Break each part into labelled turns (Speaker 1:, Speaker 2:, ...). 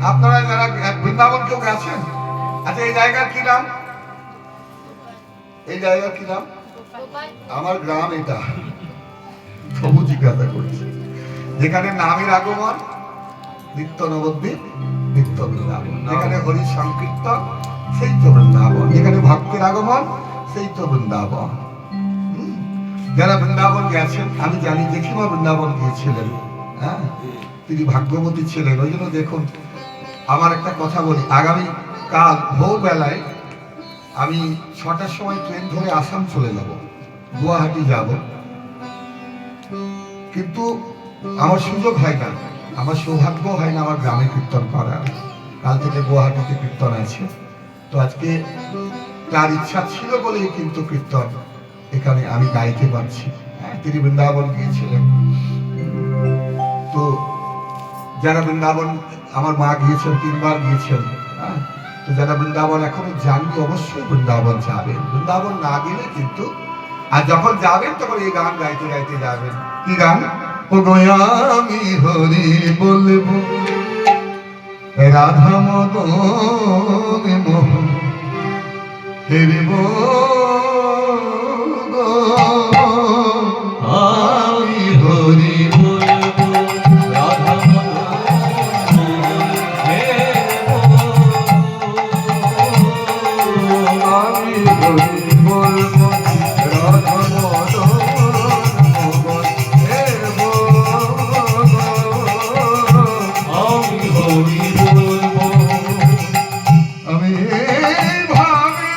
Speaker 1: আপনারা যারা বৃন্দাবন কেউ গেছেন, আচ্ছা এই জায়গার কি নাম? এই জায়গার কি নাম? আমার গ্রাম এটা, তবু জিজ্ঞাসা করছি। যেখানে নামের আগমন নিত্য নবদ্বীপ, নিত্য বৃন্দাবন। যেখানে হরি সংকীর্তন, সেই তো বৃন্দাবন। যেখানে ভক্তের আগমন, সেই তো বৃন্দাবন। যারা বৃন্দাবন গেছেন, আমি জানি জেঠিমা বৃন্দাবন গিয়েছিলেন, হ্যাঁ, তিনি ভাগ্যবতী ছিলেন। ওই জন্য দেখুন, আমার একটা কথা বলি, আগামী কাল ভোরবেলায় আমি 6টার সময় ট্রেন ধরে আসাম চলে যাব, গুয়াহাটি যাব, কিন্তু আমার সুযোগ হয় না, আমার সৌভাগ্য হয় না আমার গ্রামে কীর্তন করার। কাল থেকে গুয়াহাটিতে কীর্তন আছে, তো আজকে তার ইচ্ছা ছিল বলেই কিন্তু কীর্তন এখানে আমি গাইতে পারছি। তিনি বৃন্দাবন গিয়েছিলেন, তো যারা বৃন্দাবন, আমার মা গিয়েছেন, 3বার গিয়েছেন, তো যারা বৃন্দাবন এখনো যাননি অবশ্যই বৃন্দাবন যাবেন। বৃন্দাবন না গেলে কিন্তু, আর যখন যাবেন তখন এই গান গাইতে গাইতে যাবেন। কি গান? ও গয়া আমি হরি বলবো, রাধা মদন মোহন হেরিব, আমি হরি বলবো, রাধা আমি হরি বলবো, রাধা আমি হরি বলবো। আমি ভাবি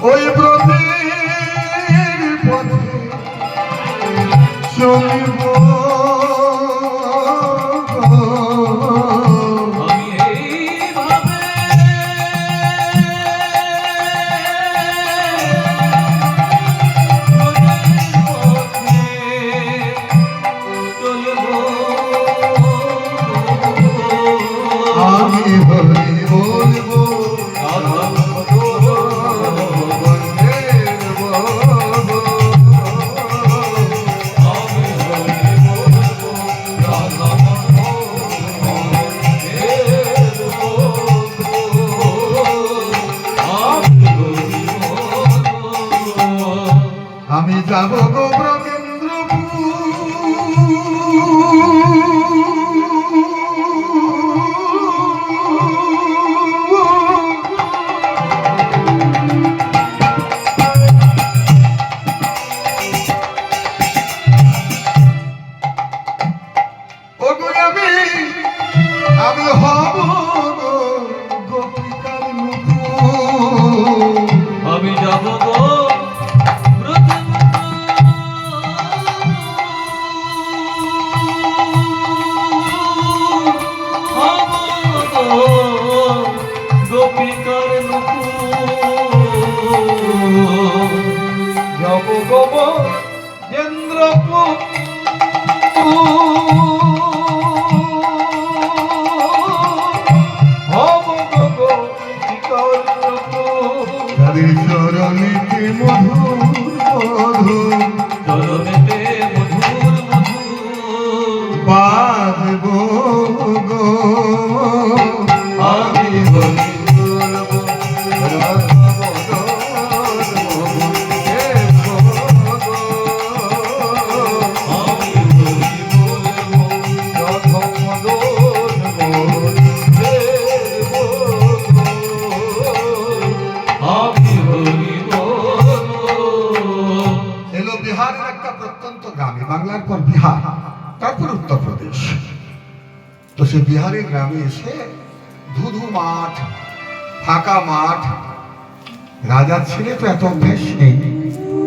Speaker 1: ওই ব্রতের পথে চলিব, আমি হরি বলবো, আমি যাব গো ব্রজেন্দ্রপুর, আমি হব গোপিকার নুপুর, আমি যাব গো গোপিকার নুপুর, যাব গো ব্রজেন্দ্রপুর, তাদের চরণেতে মধুর মধুর, চরণেতে মধুর মধুর বাজব গো, আমি হরি বলবো, রাধা মদন মোহন হেরিব, আমি হরি বলবো, রাধা মদন মোহন হেরিব, আমি হরি বলবো। এলো বিহারের একটা প্রত্যন্ত গ্রামে, বাংলার পর বিহার, তারপর উত্তরপ্রদেশ। তো সে বিহারের গ্রামে এসে ধুধু মাঠ, ফাঁকা মাঠ, রাজার ছেলে তো এত অভ্যেস নেই,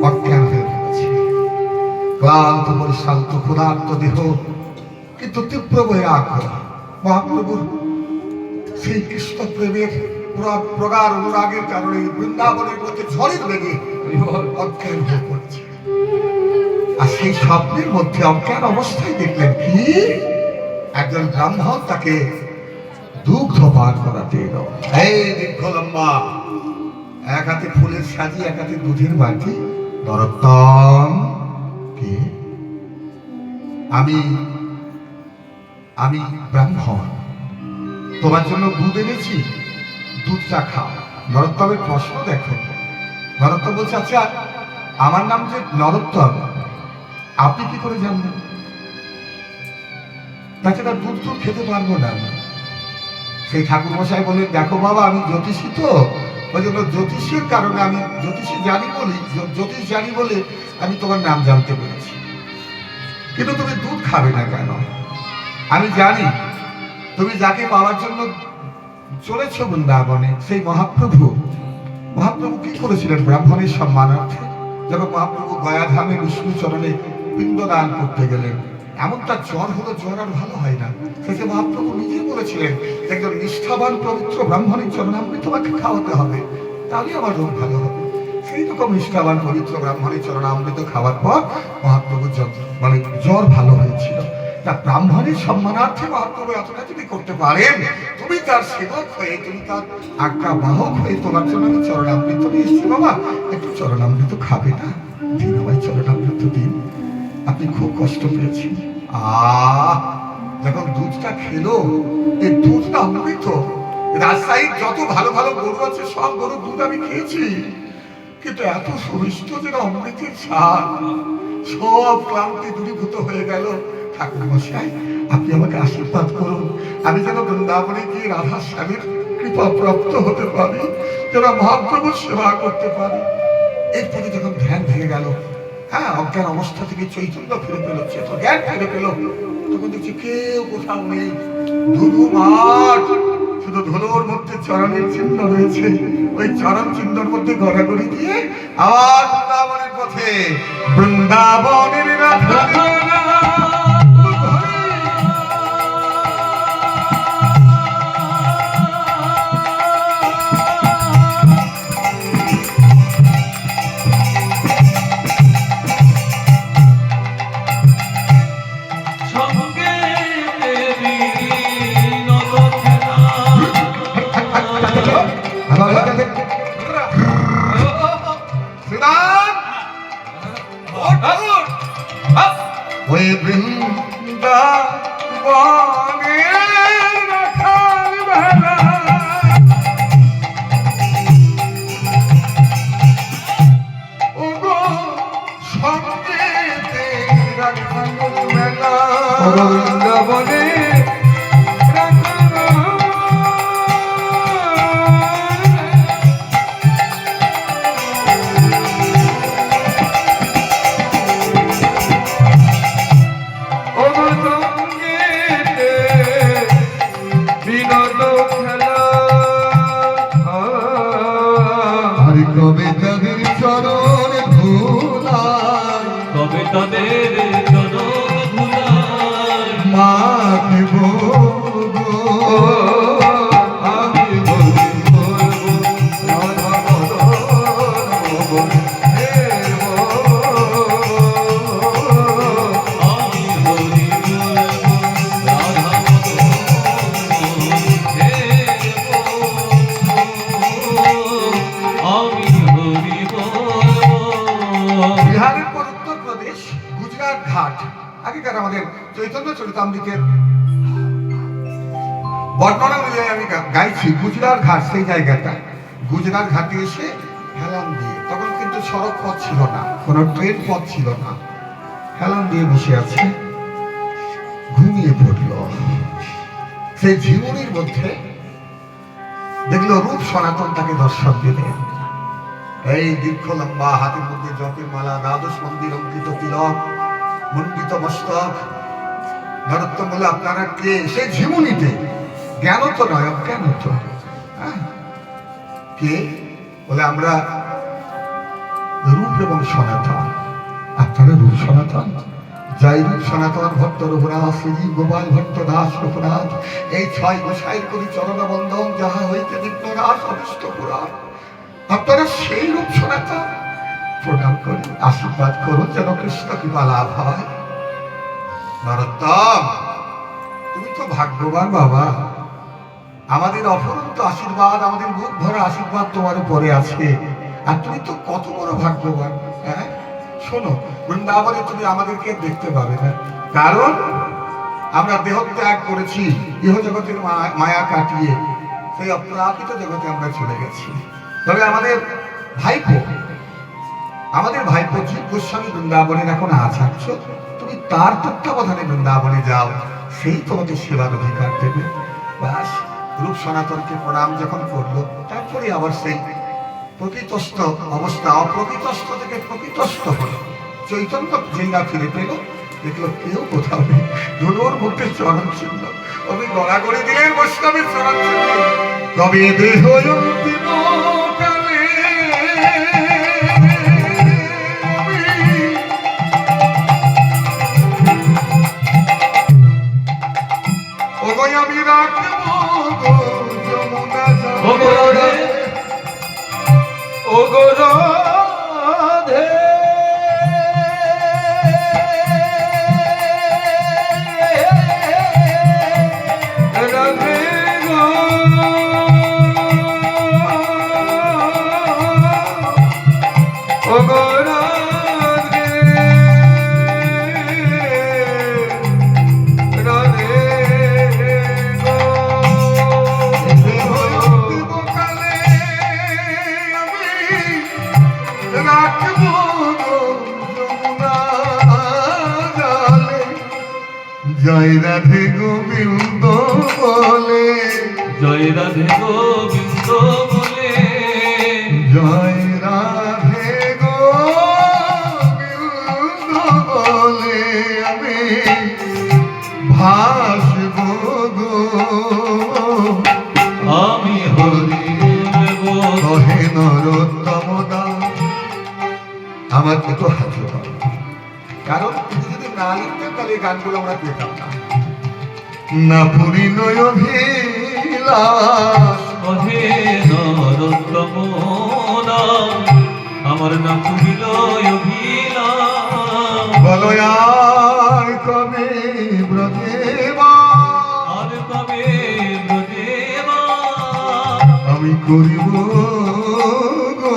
Speaker 1: অজ্ঞান হয়ে পড়েছে। ক্লান্ত পরিশ্রান্ত ক্ষুধার্ত দেহ, কিন্তু তীব্র বৈরাগ্য। মহাপ্রভুর সেই কৃষ্ণ প্রেমের প্রগাঢ় অনুরাগের কারণে বৃন্দাবনের মধ্যে ঝড়ের বেগে অজ্ঞান হয়ে পড়ছে। আর সেই স্বপ্নের মধ্যে অজ্ঞান অবস্থায় দেখলেন কি একজন ব্রাহ্মণ তাকে দুগ্ধ পান করাতে এলো। এই দীর্ঘ লম্বা, এক হাতে ফুলের সাজি, এক হাতে দুধের বাটি। নরোত্তম, কে? আমি ব্রাহ্মণ, তোমার জন্য দুধ এনেছি, দুধটা খাও। নরোত্তমের প্রশ্ন দেখো। নরোত্তম বলছে, আচ্ছা আমার নাম যে নরোত্তম, আপনি কি করে জানবেন? তাছাড়া দুধ দুধ খেতে পারবো না। সেই ঠাকুর মশাই বললেন, দেখো বাবা, আমি জ্যোতিষী, তো ওই জন্য জ্যোতিষের কারণে আমি জ্যোতিষ জানি বলে আমি তোমার নাম জানতে পেরেছি। কিন্তু তুমি দুধ খাবে না কেন? আমি জানি তুমি যাকে পাওয়ার জন্য চলেছ বৃন্দাবনে, সেই মহাপ্রভু কি করেছিলেন ব্রাহ্মণের সম্মানার্থে? যখন মহাপ্রভু গয়াধামে বিষ্ণু চরণে পিণ্ডদান করতে গেলেন, এমন তার জ্বর হলো, জ্বর আর ভালো হয় না। সেটা মহাপ্রভু নিজে বলেছিলেন, একজন নিষ্ঠাবান পবিত্র ব্রাহ্মণের চরণামৃত তোমাকে খাওয়াতে হবে, তাহলে আমার রোগ ভালো হবে। সেই রকম নিষ্ঠাবান পবিত্র ব্রাহ্মণের চরণামৃত খাওয়ার পর মহাপ্রভুর জ্বর ভালো হয়েছিল। তা ব্রাহ্মণের সম্মানার্থে মহাপ্রভু এতটা যদি করতে পারেন, তুমি তার সেবক হয়ে, তুমি তার আজ্ঞা বাহক হয়ে তোমার জন্য আমি চরণামৃত নিয়ে এসেছি। বাবা, একটু চরণামৃত খাবে না? দিন আমায় চরণামৃত দিন, আপনি খুব কষ্ট পেয়েছেন। যখন দুধটা খেলো, এই দুধটা অমৃত। রাজশাহীর যত ভালো ভালো গরু আছে, সব গরুর দুধ আমি খেয়েছি, কিন্তু এত সুমিষ্ট যেন অমৃতের স্বাদ। সব ক্লান্তি দূরীভূত হয়ে গেল। ঠাকুর মশাই, আপনি আমাকে আশীর্বাদ করুন, আমি যেন বৃন্দাবনে গিয়ে রাধা স্বামীর কৃপা প্রাপ্ত হতে পারি, যেন মহাপ্রভুর সেবা করতে পারি। এরপরে যখন ধ্যান ভেঙে গেল, অজ্ঞান অবস্থা থেকে চৈতন্য ফিরে পেল, জ্ঞান ফিরে পেল, তখন দেখছি কেউ কোথাও নেই। ধুধু মাঠ, শুধু ধুলোর মধ্যে চরণের চিহ্ন রয়েছে। ওই চরণ চিহ্নের মধ্যে গড়াগড়ি দিয়ে আবার বৃন্দাবনের পথে, বৃন্দাবনের রাধা ওই বৃন্দাবনের রাখাল বেলা, ওগো সঙ্গেতে রাখাল বেলা, বৃন্দাবনে কবে তাদের চরণ ভুলায়, কবে তাদের চরণ ভুলায়, মাকে বলবো আমি, বলবো রাধা মদন হে আমি হরি রাধা বিহারের পর উত্তরপ্রদেশ, গুজরাট ঘাট। আগেকার আমাদের চৈতন্য চরিতামৃতের বর্ণনা অনুযায়ী আমি গাইছি গুজরাট ঘাট, সেই জায়গাটা। গুজরাট ঘাটে এসে হেলান দিয়ে, তখন কিন্তু সড়ক পথ ছিল না, কোনো ট্রেন পথ ছিল না, হেলান দিয়ে বসে আছে, ঘুমিয়ে পড়ল। সেই জীবনের মধ্যে দেখলো রূপ সনাতন তাকে দর্শন দিলেন। এই দীর্ঘ লম্বা, হাতের মধ্যে জপের মালা, দ্বাদশ মন্দির অঙ্কিত তিলক, মণ্ডিত মস্তক, নরোত্তম বলে আপনারা কে? সে ঝিমুনিতে, জ্ঞান তো নয়, অজ্ঞান তো। কে? বলে আমরা রূপ এবং সনাতন। আপনারা রূপ সনাতন? জয় রূপ সনাতন ভট্ট রঘুনাথ শ্রী গোপাল ভট্ট দাস রঘুনাথ, এই 6 গোসাইর করি চরণ বন্ধন, যাহা হইতে দিব্যনাশ অনিষ্ট পুরাণ। আপনারা সেই রূপ সনাতন? প্রণাম করি, আশীর্বাদ করুন যেন কৃষ্ণ কৃপা লাভ হয়। নরোত্তম, তুমি তো ভাগ্যবান বাবা, আমাদের অফুরন্ত আশীর্বাদ, আমাদের বুক ভরা আশীর্বাদ তোমার উপরে আছে, আর তুমি তো কত বড় ভাগ্যবান। হ্যাঁ, শোনো, বৃন্দাবনে তুমি আমাদেরকে দেখতে পাবে না, কারণ আমরা দেহত্যাগ করেছি, ইহ জগতের মায়া কাটিয়ে সেই অপ্রাকৃত জগতে আমরা চলে গেছি। তবে আমাদের ভাইপো জীব গোস্বামী বৃন্দাবনের এখন আচার্য, তুমি তার তত্ত্বাবধানে বৃন্দাবনে যাও, সেই তোমাকে সেবার অধিকার দেবে। ব্যাস, রূপ সনাতনকে প্রণাম যখন করলো, তারপরে আবার সেই প্রকৃতস্থ অবস্থা, অপ্রকৃতস্থ থেকে প্রকৃতস্থ হলো। চৈতন্য যেই না ফিরে পেল, দেখলো কেউ কোথাও নেই, ধুলোর মধ্যে চরণ ছিল। আমি গড়াগড়ি দিলেন বৈষ্ণবের চরণ ছিল। তবে দেহ অন্তিম কালে আমি রাখবো যমুনা জলে, ও গো রাধে, রাধে গো, ও গো রাধে, রাধে গো। দেহকালে আমি রাখবো যমুনা জলে, জয় রাধে গোবিন্দ বলে,
Speaker 2: জয় রাধে গোবিন্দ বলে,
Speaker 1: জয় রাধে গোবিন্দ বলে আমি ভাসবো গো,
Speaker 2: আমি হরি বলবো।
Speaker 1: কহে নরোত্তম দাস। আমার তো হাতে পাবে, কারণ তুমি যদি না লিখতেন তাহলে এই গানগুলো আমরা পেতাম না। না পুরিল অভিলাষ,
Speaker 2: কহে নরোত্তম নাম, আমার নাম পুরিল অভিলাষ।
Speaker 1: বলো আর কবে ব্রজেবা,
Speaker 2: আর কবে ব্রজেবা
Speaker 1: আমি করিব গো,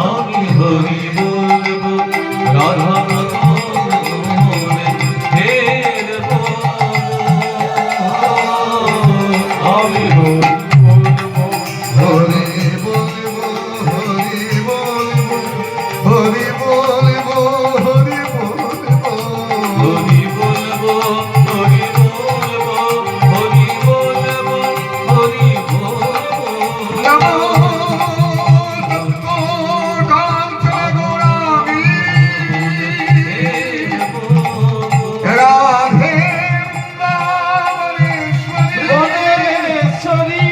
Speaker 2: আমি হরি বলবো। রাধা আমি হরি বলবো।
Speaker 1: হরি বলবো, হরি বলবো, হরি বলবো, হরি বলবো,
Speaker 2: হরি বলবো, হরি বলবো, হরি বলবো, হরি বলবো।
Speaker 1: নমো তত্ত্ব কাঞ্চন গৌরাঙ্গী রাধে বৃন্দাবনেশ্বরী,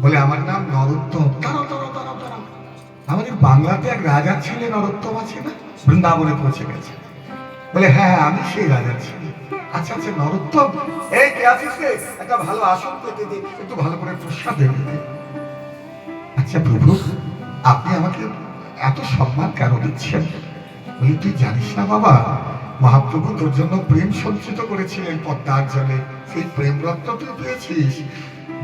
Speaker 1: বলে আমার নাম নরোত্তম। আমাদের বাংলাতে এক রাজা ছিলেন নরোত্তম, আছে না? বৃন্দাবনে পৌঁছে গেছে। বলে হ্যাঁ হ্যাঁ, আমি সেই রাজা ছিলাম। আচ্ছা আচ্ছা নরোত্তম, এই কে আছিস রে? একটা ভালো আসন পেতে দে, একটু ভালো করে প্রসাদ দেবে দে। আচ্ছা প্রভু, আপনি আমাকে এত সম্মান কেন দিচ্ছেন? বলি তুই জানিস না বাবা, মহাপ্রভু তোর জন্য প্রেম সঞ্চিত করেছিলেন পদ্মার জলে, সেই প্রেম রত্ন তুই পেয়েছিস।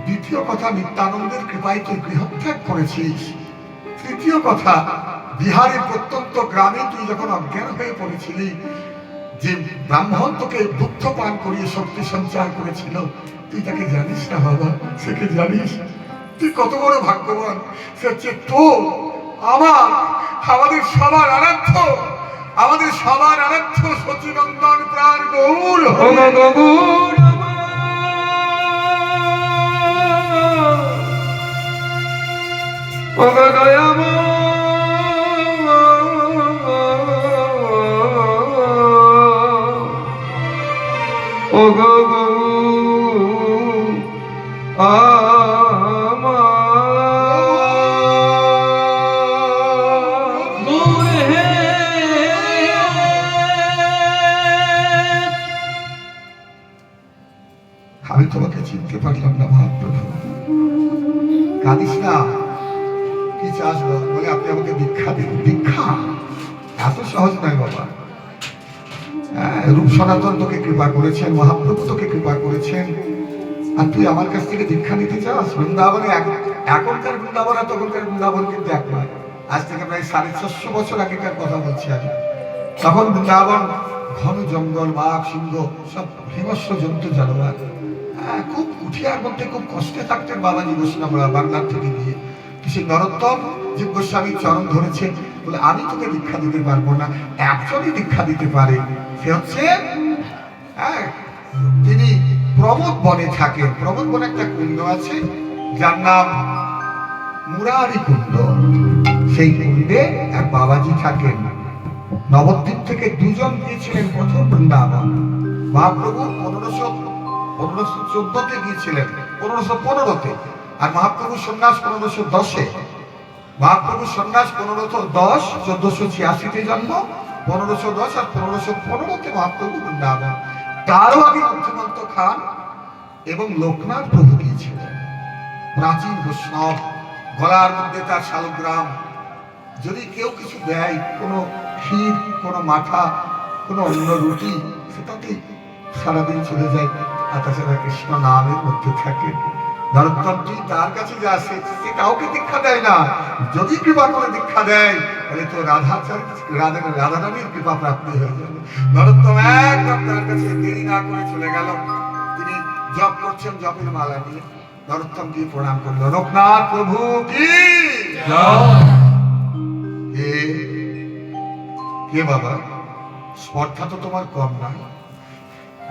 Speaker 1: দ্বিতীয় কথা, নিত্যানন্দের কৃপায় তুই গৃহত্যাগ করেছিস। তৃতীয় কথা, বিহারের প্রত্যন্ত গ্রামে তুই যখন অজ্ঞান হয়ে পড়েছিলি, যে ব্রাহ্মণ তোকে দুগ্ধ পান করিয়ে শক্তি সঞ্চার করেছিল, তুই তাকে জানিস না বাবা, সেকে জানিস? তুই কত বড় ভাগ্যবান। সে হচ্ছে তো আমাদের সবার আরাধ্য, আমাদের সবার আরাধ্য সচিনন্দন প্রাণ গৌর হরি।
Speaker 2: গৌর ও গো গো গৌর হে
Speaker 1: আমি তোমাকে চিনতে পারলাম না মহাপ্রভু। কাঁদিস না, কি চাস বল? বলে আপনি আমাকে দীক্ষা দিন। দীক্ষা এত সহজ নয় বাবা। রূপ সনাতন তোকে কৃপা করেছেন, মহাপ্রভু তোকে কৃপা করেছেন, আর তুই আমার কাছ থেকে দীক্ষা নিতে চাস? বৃন্দাবনে এখনকার বৃন্দাবন আর তখনকার বৃন্দাবন কিন্তু এক নয়। আজ থেকে প্রায় 650 বছর আগেকার কথা বলছি আমি। তখন বৃন্দাবন ঘন জঙ্গল, বাঘ, সিংহ, সব হিংস্র জন্তু জানোয়ার। খুব উঠিয়ার মধ্যে খুব কষ্টে থাকতেন বাবাজি বৈষ্ণবরা বাংলার থেকে গিয়ে। সেই নরোত্তম জীব গোস্বামী চরণ ধরেছে, বলে আমি তোকে দীক্ষা দিতে পারবো না, একজনই দীক্ষা দিতে পারে। সে হচ্ছে তিনি প্রমোদ বনে থাকেন। প্রমোদ বনে একটা কুণ্ড আছে যার নাম মুরারি কুণ্ড। সেই কুণ্ডে এক বাবাজি থাকেন। নবদ্বীপ থেকে দুজন গিয়েছিলেন প্রথম বৃন্দাবন। মহাপ্রভু 1514-তে গিয়েছিলেন, 1515-তে, আর মহাপ্রভু সন্ন্যাস 1510-এ। মহাপ্রভু সন্ন্যাস 1510, 1486-তে জন্ম, 1510 আর 1515-তে মহাপ্রভু বৃন্দাবন। তারও আগে বুদ্ধিমন্ত খান এবং লোকনাথ প্রভু গিয়েছিলেন। প্রাচীন বৈষ্ণব, গলার মধ্যে তার শালগ্রাম। যদি কেউ কিছু দেয়, কোনো ক্ষীর, কোনো মাঠা, কোনো অন্য রুটি, সেটাতেই সারাদিন চলে যায়। আর তাছাড়া কৃষ্ণ নামের মধ্যে থাকে। নরোত্তমজি তার কাছে যা আসে, সে কাউকে দীক্ষা দেয় না। যদি কৃপা করে দীক্ষা দেয়, তাহলে তো রাধারানীর কৃপা প্রাপ্তি হয়ে যাবে। নরোত্তম একদম তার কাছে দেরি না করে চলে গেল। তিনি জপ করছেন, জপের মালা নিয়ে। নরোত্তম দিয়ে প্রণাম করলো, লোকনাথ প্রভু কি কে বাবা? স্পর্ধা তো তোমার কম না।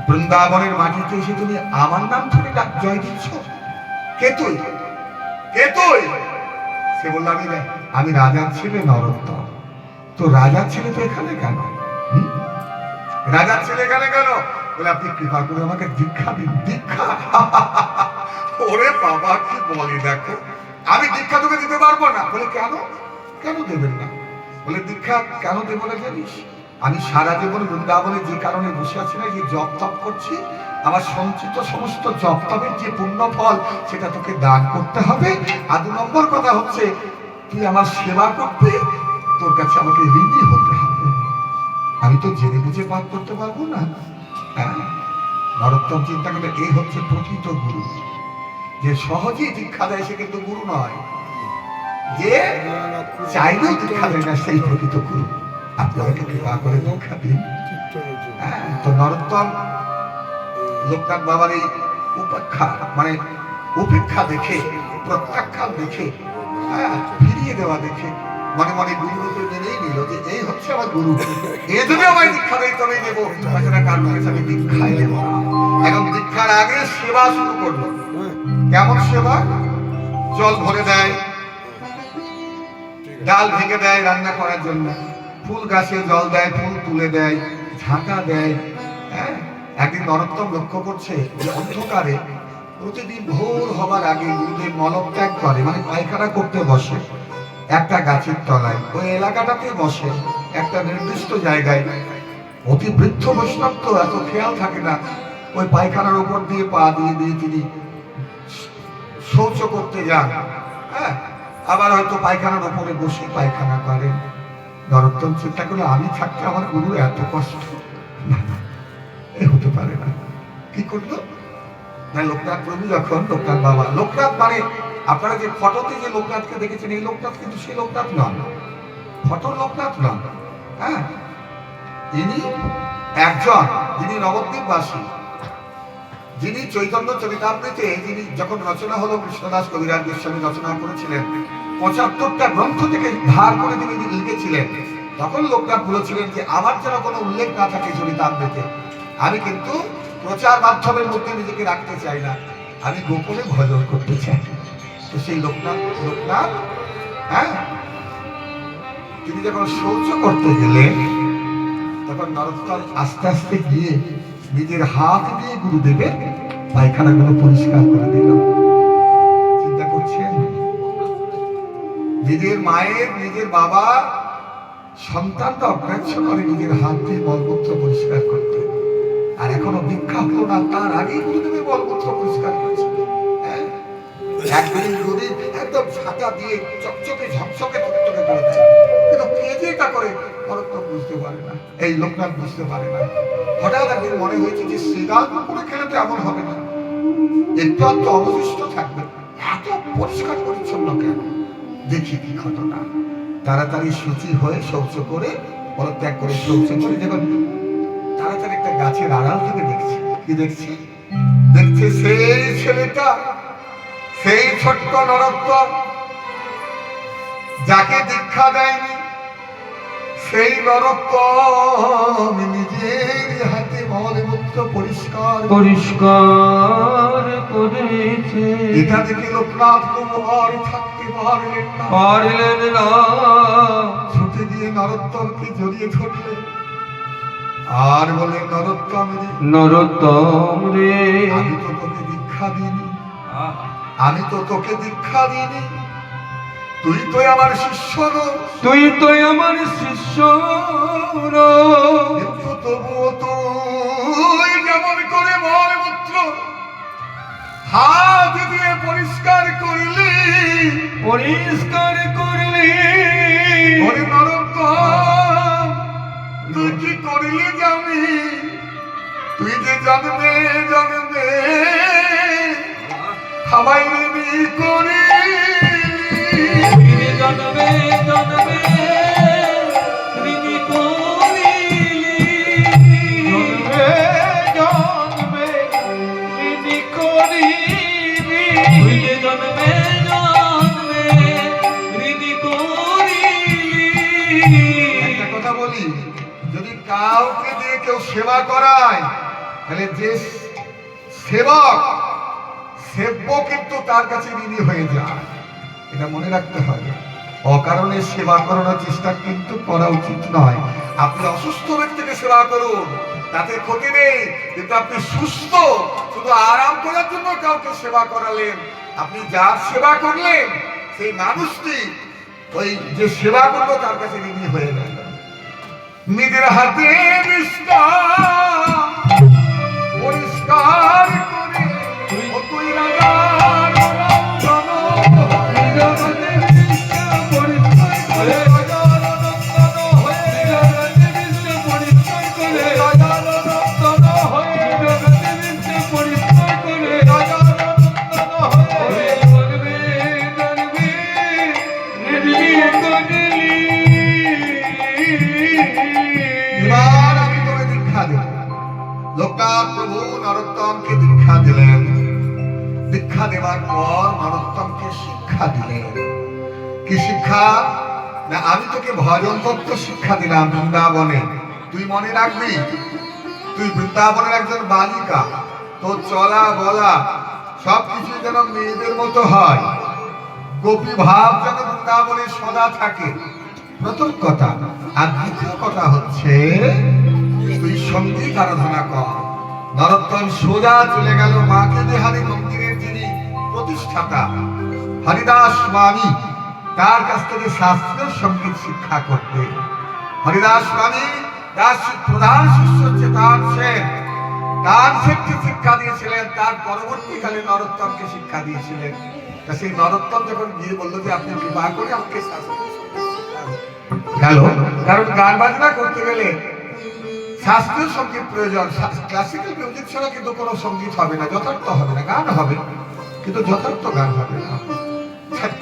Speaker 1: বৃন্দাবনের মাটিতে এসে তুমি আমার নাম ধরে জয় দিচ্ছ। কে তুই? কে তুই? সে বলল, আমি রাজার ছেলে নরোত্তম। তো রাজার ছেলে তো এখানে কেন? রাজার ছেলে এখানে কেন? বলে আপনি কৃপা করে আমাকে দীক্ষা দিন। দীক্ষা? ওরে বাবা, কি বলি দেখো, আমি দীক্ষা তোকে দিতে পারবো না। বলে কেন? কেন দেবেন না? বলে দীক্ষা কেন দেবো না জানিস? আমি সারা জীবন বৃন্দাবনে যে কারণে বসে আছি না, যে জপ তপ করছি, আমার সঞ্চিত সমস্ত জপ তপের যে পুণ্য ফল, সেটা তোকে দান করতে হবে। আর 2 নম্বর কথা হচ্ছে, তুই আমার সেবা করতে, তোর কাছে আমাকে ঋণী হতে হবে। আমি তো জেনে বুঝে পাঠ করতে পারবো না। নরোত্তম চিন্তা করলে, এই হচ্ছে প্রকৃত গুরু। যে সহজেই দীক্ষা দেয় সে কিন্তু গুরু নয়, যে চাইলেও দীক্ষা দেয় না সেই প্রকৃত গুরু। আপনি আমাকে কৃপা করে দীক্ষা দিন। তো নরোত্তম লোকনাথ বাবার এই উপেক্ষা, মানে উপেক্ষা দেখে, প্রত্যাখ্যান দেখে, ফিরিয়ে দেওয়া দেখে মনে মনে গুরুরূপে মেনেই নিল যে এই হচ্ছে আমার গুরু। এ যদি আমায় দীক্ষা দেয় তবেই নেবো, তাছাড়া কার কাছে আমি দীক্ষাই নেব না। এখন দীক্ষার আগে সেবা শুরু করলো। কেমন সেবা? জল ভরে দেয়, ডাল ভেঙে দেয় রান্না করার জন্য, ফুল গাছে জল দেয়, ফুল তুলে দেয়, ঝাঁকা দেয়। একদিন নরোত্তম লক্ষ্য করছে যে অন্ধকারে প্রতিদিন ভোর হবার আগে গুরুদেব মলত্যাগ করে, মানে পায়খানা করতে বসে একটা গাছের তলায়। ওই এলাকাটাতে বসে একটা নির্দিষ্ট জায়গায়। অতি বৃদ্ধ বৈষ্ণব তো এত খেয়াল থাকে না। ওই পায়খানার উপর দিয়ে পা দিয়ে দিয়ে তিনি শৌচ করতে যান। আবার হয়তো পায়খানার উপরে বসে পায়খানা করেন। নরোত্তম চিন্তা করলে, আমি থাকতে আমার গুরু এত কষ্ট, এ হতে পারে না। কি করলো না, লোকনাথ প্রভু যখন, লোকনাথ বাবা, লোকনাথ মানে আপনারা যে ফটোতে যে লোকনাথকে দেখেছেন, এই লোকনাথ কিন্তু সেই লোকনাথ নন, ফটোর লোকনাথ নন। ইনি একজন, যিনি নবদ্বীপবাসী, যিনি চৈতন্য চরিতামৃতে যিনি যখন রচনা হলো কৃষ্ণদাস কবিরাজ গোস্বামী রচনা করেছিলেন, ৭৫টা গ্রন্থ থেকে ধার করে তিনি লিখেছিলেন, তখন লোকনাথ বলেছিলেন যে আমার যেন কোনো উল্লেখ না থাকে চরিতামৃতে, আমি কিন্তু প্রচার মাধ্যমের মধ্যে নিজেকে রাখতে চাই না, আমি গোপনে ভজন করতে চাই। তো সেই লোকনাথ হ্যাঁ, তিনি যখন শৌচ করতে গেলেন তখন নরোত্তম আস্তে আস্তে গিয়ে নিজের হাত দিয়ে গুরুদেবের পায়খানাগুলো পরিষ্কার করে দিল। চিন্তা করছেন, নিজের মায়ের নিজের বাবা সন্তানটা অগ্রাহ্য করে নিজের হাত দিয়ে মলমূত্র পরিষ্কার করতে, আর এখনো ভিক্ষা হলো না তার আগেই গুরুদেবের মলমূত্র পরিষ্কার করছে। একদিন গুরুদেব একদম ছাতা দিয়ে চকচকে ঝকঝকে টকটকে করে দেয়, কিন্তু কে যে এটা করে নরোত্তম বুঝতে পারে না, এই লোকনাথ বুঝতে পারে না। হঠাৎ একদিন মনে হয়েছে যে শ্রীরাম করে খেলে তো এমন হবে না, একটু একটু অবশিষ্ট থাকবে, এত পরিষ্কার পরিচ্ছন্ন কেন, দেখি কি ঘটনা। তাড়াতাড়ি শুচি হয়ে শৌচ করে পদত্যাগ করে শৌচ করে যখন তাড়াতাড়ি একটা গাছের আড়াল থেকে দেখছি, কি দেখছি, দেখছে সেই ছেলেটা, সেই ছোট্ট নরোত্তম যাকে দীক্ষা দেয়নি, সেই নরোত্তম নিজের হাতে মলমূত্র পরিষ্কার
Speaker 2: করেছে।
Speaker 1: এটা দেখে লোকনাথ কুমার থাকতে পারলেন না, ছুটে গিয়ে নরোত্তমকে জড়িয়ে ধরলেন আর বলে, নরোত্তম রে, আমি তো তোকে দীক্ষা দিইনি, আমি তো তোকে দীক্ষা দিইনি, তুই তো আমার শিষ্য কিন্তু তবুও তুই যেমন করে মলমূত্র হাত দিয়ে পরিষ্কার করলি, ওরে নরোত্তম, তুই কি করলি জানি, তুই যে জন্মে খাবাই রেডি করি, একটা কথা বলি, যদি কাউকে দিয়ে কেউ সেবা করায় তাহলে যে সেবক সেব্য কিন্তু তার কাছে ঋণী হয়ে যায়, এটা মনে রাখতে হবে। অকারণে সেবা করানোর চেষ্টা কিন্তু করা উচিত নয়। আপনি অসুস্থ ব্যক্তিকে সেবা করুন, তাতে ক্ষতি নেই, কিন্তু আপনি সুস্থ শুধু আরাম করার জন্য কাউকে সেবা করালেন, আপনি যার সেবা করলেন সেই মানুষটি ওই যে সেবা করলো তার কাছে ঋণী হয়ে গেল। নিজের হাতে পরিষ্কার করে তুই রাজা লোকনাথ প্রভু নরোত্তমকে দীক্ষা দিলেন। দীক্ষা দেওয়ার পর নরোত্তমকে শিক্ষা দিলেন। কি শিক্ষা? না, আমি তোকে ভজন তত্ত্ব শিক্ষা দিলাম বৃন্দাবনে, তুই মনে রাখবি, তুই বৃন্দাবনের একজন বালিকা, তোর চলা বলা সবকিছু যেন মেয়েদের মতো হয়, গোপী ভাব যেন বৃন্দাবনে সদা থাকে, প্রথম কথা। আর দ্বিতীয় কথা হচ্ছে তুই সঙ্গীত আরাধনা কর। নরোত্তম সোজা চলে গেল মাকে বিহারী মন্দিরের যিনি প্রতিষ্ঠাতা হরিদাস স্বামী, তার কাছ থেকে শাস্ত্রীয় সঙ্গীত শিক্ষা করতে। হরিদাস স্বামী তার প্রধান শিষ্য হচ্ছে তানসেন, তানসেনকে শিক্ষা দিয়েছিলেন, তার পরবর্তীকালে নরোত্তমকে শিক্ষা দিয়েছিলেন। তা সেই নরোত্তম যখন গিয়ে বললো যে আপনি বিবাহ করে আমাকে শাস্ত্রীয় সঙ্গীত শিক্ষা গেল, কারণ গান বাজনা করতে গেলে শাস্ত্রীয় সঙ্গীত প্রয়োজন। ক্লাসিক্যাল মিউজিক ছাড়া কিন্তু কোনো সঙ্গীত হবে না, যথার্থ হবে না, গান হবে কিন্তু যথার্থ গান হবে না।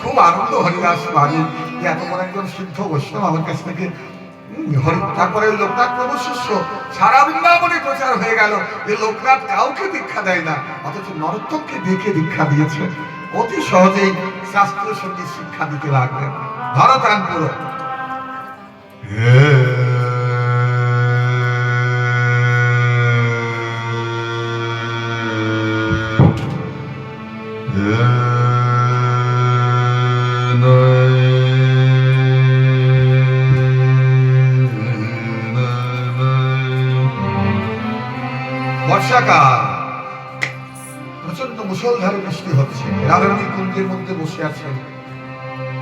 Speaker 1: খুব আনন্দ হরিদাস বাণী যে এত বড় একজন সিদ্ধ বৈষ্ণব আমার কাছ থেকে তারপরে ওই লোকনাথ প্রভু শিষ্য সারা বৃন্দাবনে প্রচার হয়ে গেল যে লোকনাথ কাউকে দীক্ষা দেয় না, অথচ নরোত্তমকে দেখে দীক্ষা দিয়েছে। অতি সহজেই শাস্ত্রীয় সঙ্গীত শিক্ষা দিতে লাগলেন। ধরতানপুর বর্ষাকাল, প্রচন্ড মুষলধারে বৃষ্টি হচ্ছে। রাধারানী কুঞ্জের মধ্যে বসে আছেন,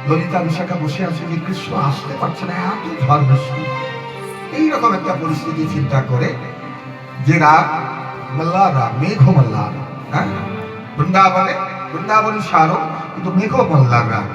Speaker 1: ললিতা বিশাখা বসে আছে যে কৃষ্ণ আসতে পারছে না, এত ঝড় বৃষ্টি। এইরকম একটা পরিস্থিতি চিন্তা করে যে রাগ মল্লার রাগ, মেঘ মল্লার, হ্যাঁ বৃন্দাবনী সারো, কিন্তু মেঘ মল্লার রাগ।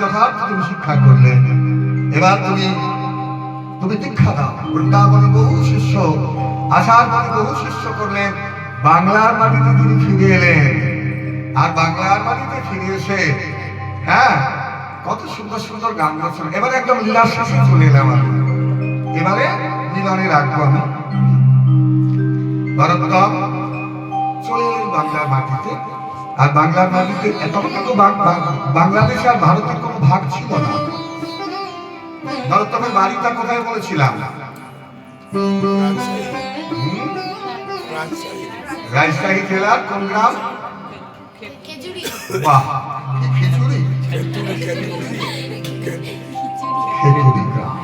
Speaker 1: যথার্থ তুমি শিক্ষা করলে, এবার তুমি দীক্ষা দাও। বৃন্দাবনে বহু শিষ্য আসার পরে বহু শিষ্য করলেন, বাংলার মাটিতে তিনি ফিরে এলেন। আর বাংলার মাটিতে ফিরে এসে হ্যাঁ কত সুন্দর সুন্দর গান গাচ্ছেন। এবারে একদম লীলার শেষে চলে এলাম আমি, এবারে মিলনে রাখবো আমি। নরোত্তম চলে এলেন বাংলার মাটিতে। আর বাংলার মাটিতে এতটুকু বাংলাদেশে আর ভারতের কোনো ভাগ ছিল না। নরোত্তমের বাড়িটা কোথায় বলেছিলাম? রাজশাহী জেলার কোন গ্রাম? বাহ, কি খিচুড়ি! খেজুরি গ্রাম।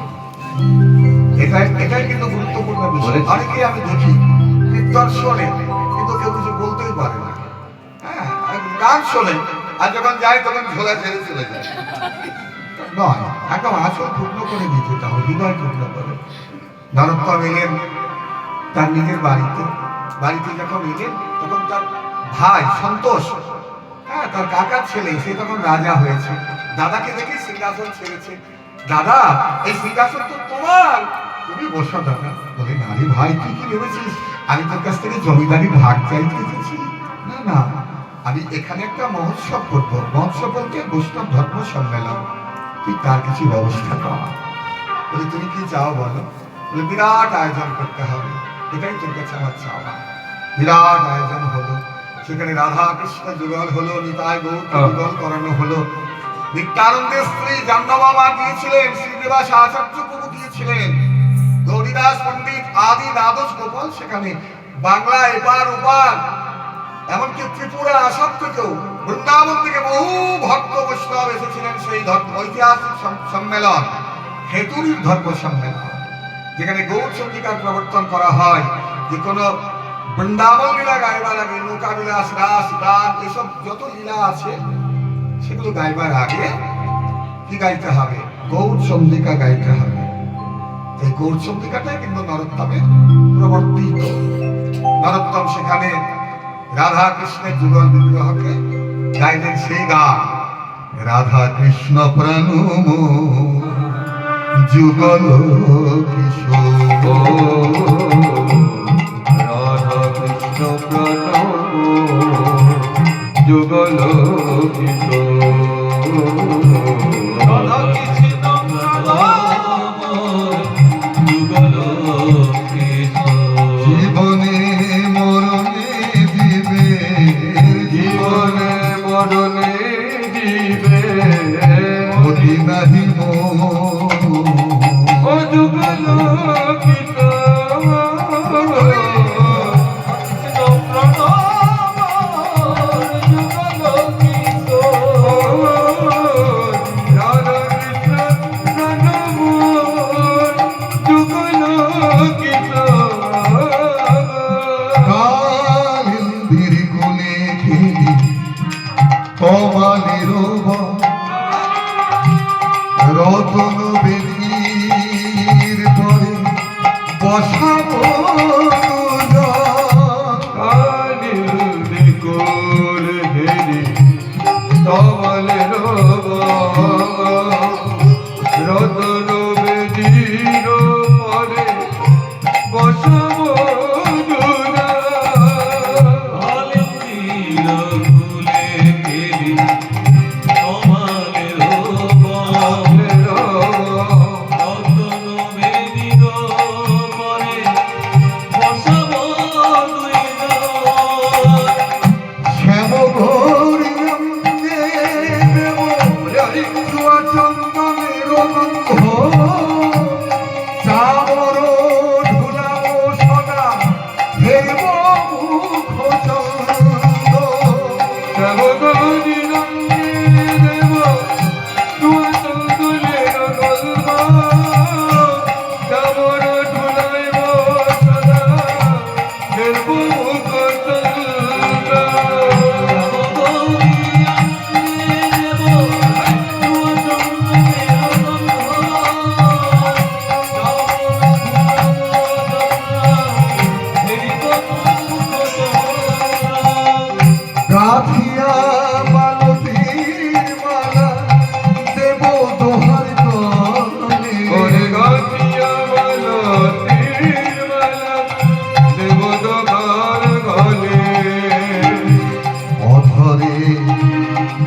Speaker 1: এটাই কিন্তু গুরুত্বপূর্ণ বিষয়। অনেকে আমি দেখি কীর্তন শোনে কিন্তু কেউ কিছু বলতেই পারে না। হ্যাঁ, গান শোনে আর যখন যায় তখন ঝোলা ছেড়ে চলে যায়। নয়, একদম আসল পূর্ণ করে দিতে হবে, হৃদয় পূর্ণ করে। নরোত্তম এলেন তার নিজের বাড়িতে যখন এলেন তখন তার ভাই সন্তোষ, হ্যাঁ তার কাকার ছেলে, সে তখন রাজা হয়েছে। দাদাকে দেখে সিংহাসন ছেড়েছে। দাদা, এই সিংহাসন তো তোমার, তুমি বসো। দাদা বলে, আরে ভাই তুই কি ভেবেছিস আমি তোর কাছ থেকে জমিদারি ভাগ চাইতে এসেছি? না না, আমি এখানে একটা মহোৎসব করবো। মহোৎসব বলতে বৈষ্ণব ধর্ম সম্মেলন, তুই তার কিছু ব্যবস্থা কর। বলে, তুমি কি চাও বলো? বলে, বিরাট আয়োজন করতে হবে, এটাই তোর কাছে আমার চাওয়া। বিরাট আয়োজন হলো, সেখানে রাধা কৃষ্ণ যুগল হলো, নিতাই গৌর যুগল করানো হলো। নিত্যানন্দের স্ত্রী জাহ্নবী গিয়েছিলেন, শ্রীনিবাস আচার্য প্রভু গিয়েছিলেন, গৌরীদাস পণ্ডিত আদি দ্বাদশ গোপাল সেখানে, বাংলা এপার ওপার, এমনকি ত্রিপুরা আসাম থেকেও, বৃন্দাবন থেকে বহু ভক্ত বৈষ্ণব এসেছিলেন সেই ঐতিহাসিক সম্মেলন, হেতুরির ধর্ম সম্মেলন, যেখানে গৌর চন্দ্রিকার প্রবর্তন করা হয়। যে কোনো বৃন্দাবন লীলা গাইবার আগে নৌকা বিলাস, রাস, গান, এসব যত লীলা আছে সেগুলো গাইবার আগে কি গাইতে হবে? গৌর চন্দ্রিকা গাইতে হবে। এই গৌর চন্দ্রিকাটাই কিন্তু নরোত্তমের প্রবর্তিত। নরোত্তম সেখানে রাধা কৃষ্ণের যুগল বিগ্রহকে গাইলেন সেই গান, রাধা কৃষ্ণ প্রাণ যুগল কিশোর,
Speaker 2: রাধা কৃষ্ণ প্রাণ যুগল কিশোর, রাধা কৃষ্ণ যুগল কিশোর,
Speaker 1: জীবনে মরণে দিবে,
Speaker 2: জীবনে মরণে দিবে
Speaker 1: অতি নাহি
Speaker 2: ও যুগল কিশোর,
Speaker 1: রতন বেদির পরে বসাবো
Speaker 2: রতন বেদির পরে বসাবো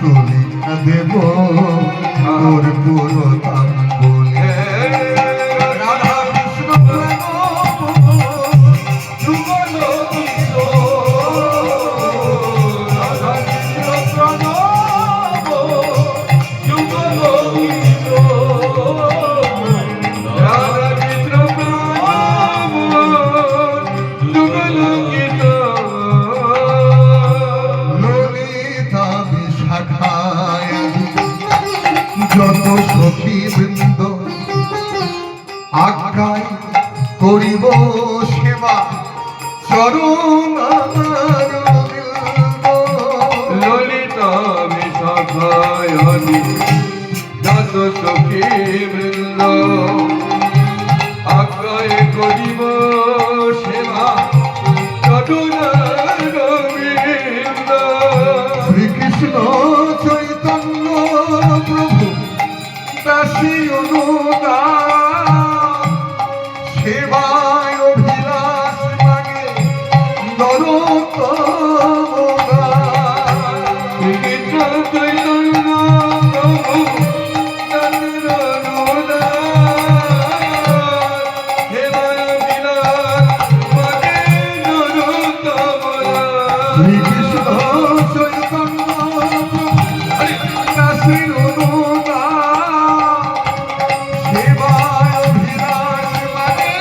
Speaker 1: তুলিকা দেব তোর পুরো দাম বলে রাধা কৃষ্ণ প্রেম যুগল
Speaker 2: রাধা কৃষ্ণ প্রণব যুগল রাধা কৃষ্ণ প্রণব যুগল
Speaker 1: ললিতা বিশাখায় যত সখী বৃন্দ আজ্ঞায় করিব সেবা চরণ
Speaker 2: ললিতা বিশাখায়ানি যত সখী বৃন্দ আজ্ঞায় করিব সেবা চটুলার বৃন্দ
Speaker 1: শ্রীকৃষ্ণ চৈতন্য প্রভু দাসী অনুদান সেবায় অভিলাষ মাগে নরোত্তম
Speaker 2: কৃষ্ণ চৈতন্য প্রভু চন্দ্র হেমায় বিলাস মাগে নরোত্তম
Speaker 1: শ্রীকৃষ্ণ চৈতন্য দাসী অনুদান সেবায় অভিলাষ মাগে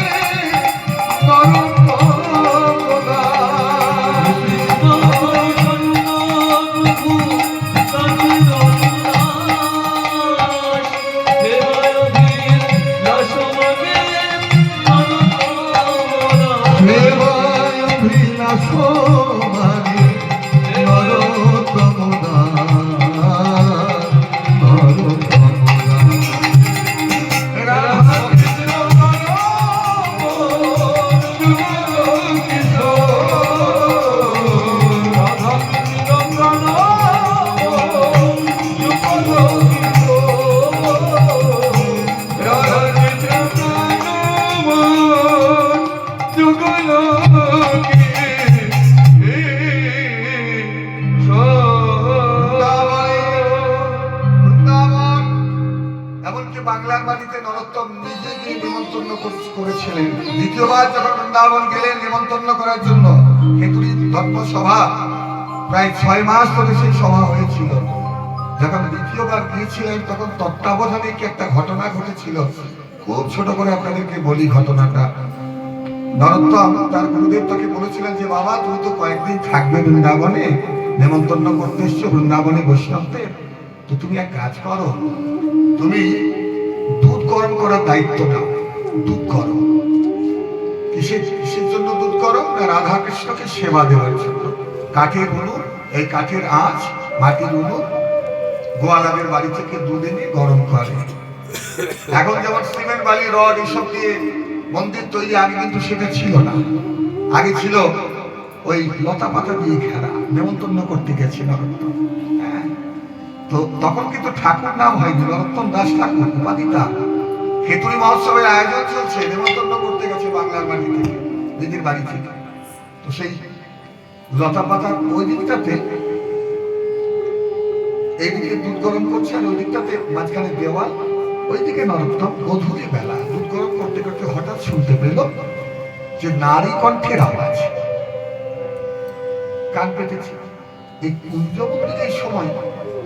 Speaker 1: সেবায় অভিলাষ মাগে নরোত্তম রাধা কৃষ্ণ বৃন্দাবন এমনকি বাংলার বাড়িতে নরোত্তম নিজে গিয়ে নিমন্ত্রণ করেছিলেন। দ্বিতীয়বার যখন বৃন্দাবন গেলেন নিমন্ত্রণ করার জন্য খেতুরি ধর্মসভা প্রায় 6 মাস ধরে সেই সভা হয়েছিল। যখন দ্বিতীয়বার গিয়েছিলেন তখন তত্ত্বাবধানে কি একটা ঘটনা ঘটেছিল, খুব ছোট করে আপনাদেরকে বলি ঘটনাটা। নরোত্তম তার গুরুদেব তাকে বলেছিলেন যে বাবা তুই তো কয়েকদিন থাকবে বৃন্দাবনে, নেমন্তন্ন করতে এসছো বৃন্দাবনে বৈষ্ণবদের, তো তুমি এক কাজ করো, তুমি দুধ গরম করার দায়িত্ব নাও। দুধ করো কিসের কিসের জন্য দুধ করো না রাধা কৃষ্ণকে সেবা দেওয়ার জন্য। কাঠের উনুন, এই কাঠের আঁচ মাটির উনুন, গোয়ালাদের বাড়ি থেকে দুধ এনে গরম করে। এখন যেমন সিমেন্ট বালি রড এসব দিয়ে মন্দির তৈরি, আগে কিন্তু সেটা ছিল না। আগে ছিল ওই লতা পাতা দিয়ে ঘেরা। নেমন্তন্ন করতে গেছে নরোত্তম, হ্যাঁ, তো তখন কিন্তু ঠাকুর নাম হয়নি, নরোত্তম দাস ঠাকুর উপাধিটা। খেতুরি মহোৎসবের আয়োজন চলছে, নেমন্তন্ন করতে গেছে বাংলার বাড়ি থেকে, দিদির বাড়ি থেকে। তো সেই লতা পাতার ওই দিকটাতে এইদিকে দুধ গরম করছে আর ওই দিকটাতে মাঝখানে দেওয়াল, ওইদিকে নরোত্তম গধূলি বেলা দুধ গরম করতে করতে হঠাৎ শুনতে পেল যে নারী কণ্ঠের আওয়াজ। কান পেতেছে। এই কুঞ্জ মন্দিরের সময়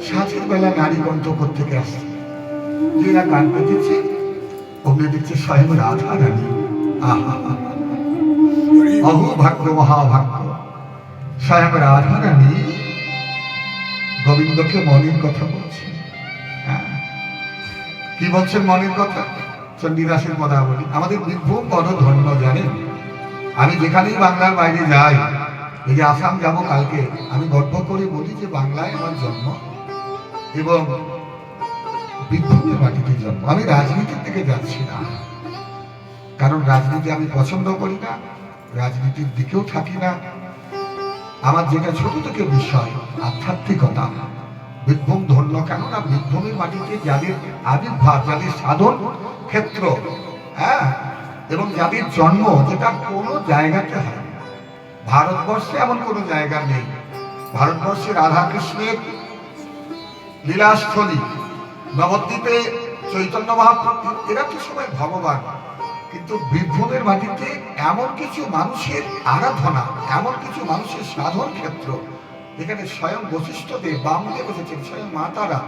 Speaker 1: সাঁঝের বেলা নারী কণ্ঠ থেকে আসছে, যে না কান পেতেছে অমনি দেখছে স্বয়ং রাধা রানী। আহা অহু ভাগ্য মহাভাগ্য, স্বয়ং রাধা রানী গোবিন্দকে মনের কথা বলছে। হ্যাঁ, কি বলছেন মনের কথা? চণ্ডীদাসের কথা বলি। আমাদের বীরভূম বড় ধন্য জানেন। আমি যেখানেই বাংলার বাইরে যাই, এই যে আসাম যাব কালকে, আমি গর্ব করে বলি যে বাংলায় আমার জন্ম এবং বীরভূমের মাটিতে জন্ম। আমি রাজনীতির দিকে যাচ্ছি না, কারণ রাজনীতি আমি পছন্দ করি না, রাজনীতির দিকেও থাকি না। আমার যেটা ছোট থেকে বিষয় আধ্যাত্মিকতা। বীরভূম ধন্য কেননা বীরভূমের মাটিতে যাদের আবির্ভাব, যাদের সাধন ক্ষেত্র, হ্যাঁ, এবং যাদের জন্ম, যেটা কোনো জায়গাতে হয়। ভারতবর্ষে এমন কোনো জায়গা নেই ভারতবর্ষে রাধাকৃষ্ণের লীলাস্থলী, নবদ্বীপে চৈতন্য মহাপ্রভু, এরা তো সবাই ভগবান। কিন্তু বীরভূমের মাটিতে এমন কিছু মানুষের আরাধনা, এমন কিছু মানুষের সাধন ক্ষেত্র, এখানে স্বয়ং বশিষ্ঠদেব, বামদেব এসেছেন, স্বয়ং মা তারা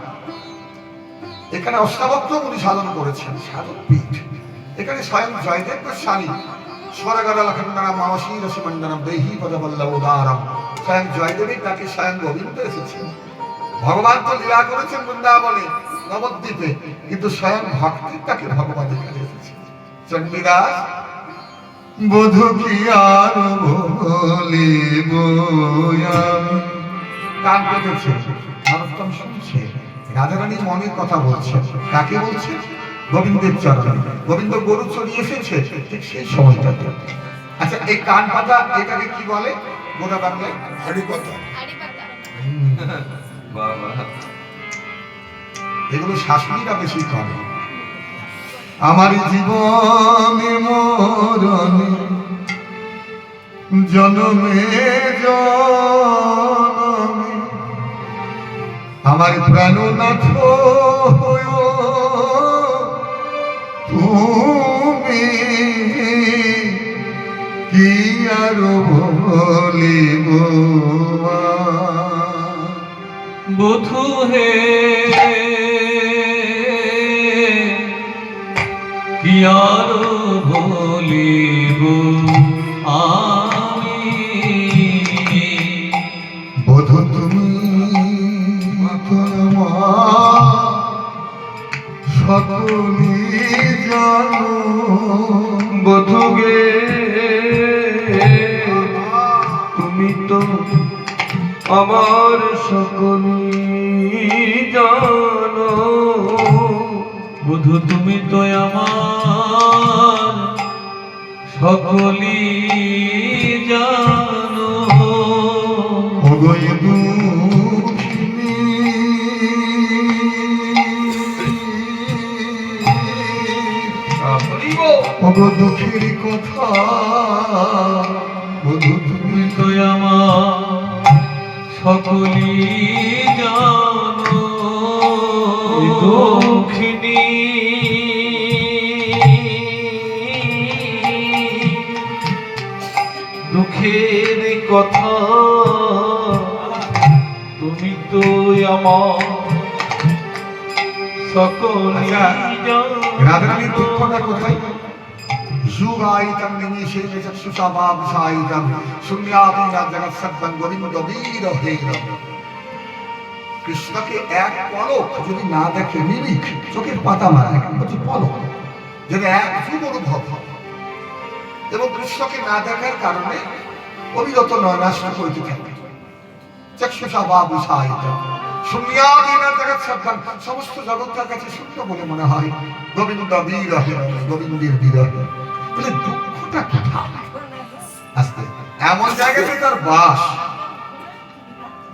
Speaker 1: এখানে অষ্টাবক্র মুনি সাধন করেছেন, সাধন পীঠ। এখানে স্বয়ং জয়দেব গোস্বামী স্বরগর লখন্ডনাম মামসী রসমণ্ডনম দেহি পদবল্লভ উদারম, স্বয়ং জয়দেবের ডাকে স্বয়ং গোবিন্দ এসেছেন। ভগবান তো লীলা করেছেন বৃন্দাবনে নবদ্বীপে, কিন্তু স্বয়ং ভক্তির ডাকে ভগবান এখানে এসেছেন। চণ্ডীদাস
Speaker 2: বধু কি আর বলিব আমি।
Speaker 1: কান পেতেছে, নরোত্তম শুনছে, রাধারানীর মনের কথা বলছে। কাকে বলছে? গোবিন্দের চরণে। গোবিন্দ গরু চড়িয়ে এসেছে ঠিক সেই সময়টাতে। আচ্ছা, এই কান পাতা এটাকে কি বলে গোটা বাংলায়? হাড়ি পাতা।
Speaker 2: বাবা,
Speaker 1: এগুলো শাশুড়িরা বেশি করে।
Speaker 2: আমার জীবনে মরণে জনমে জনমে আমার প্রাণনাথ হয়ো তুমি, কি আর বলিব বধূ হে, কি আর বলিব আমি। বধূ তুমি সকলি জানো, বধূ গে তুমি তো আমার সকলি জানো, বধূ তুমি তো আমার সকলি জানো। অগয় দুঃখিনী অগ দুঃখের কথা, বধূ তুমি তো আমার সকলি জানো। দুঃখিনী দুঃখের কথা, তুমি তো আমার সকলি জানো।
Speaker 1: রাধারানীর দুঃখটা কোথায়? যুগায়িতং নিমিষে চক্ষুষা ভাবসায়িতং শূন্যাদিনা জগৎসর্বং গোবিন্দ বীর হের। কৃষ্ণকে এক পলক যদি না দেখে, নিমিক চোখের পাতা মারা, এখন বলছি পলক, যদি এক যুগ অনুভব হয় এবং কৃষ্ণকে না দেখার কারণে অবিরত নয়নাশ্র করিতে থাকে। চক্ষুষা ভাবসায়িতং শূন্যাদিনা জগৎসর্বং, সমস্ত জগৎ তার কাছে শূন্য বলে মনে হয়। গোবিন্দ বীর হের, গোবিন্দের বিরহ। তাহলে দুঃখটা কোথায়? আস্তে এমন জায়গাতে তার বাস।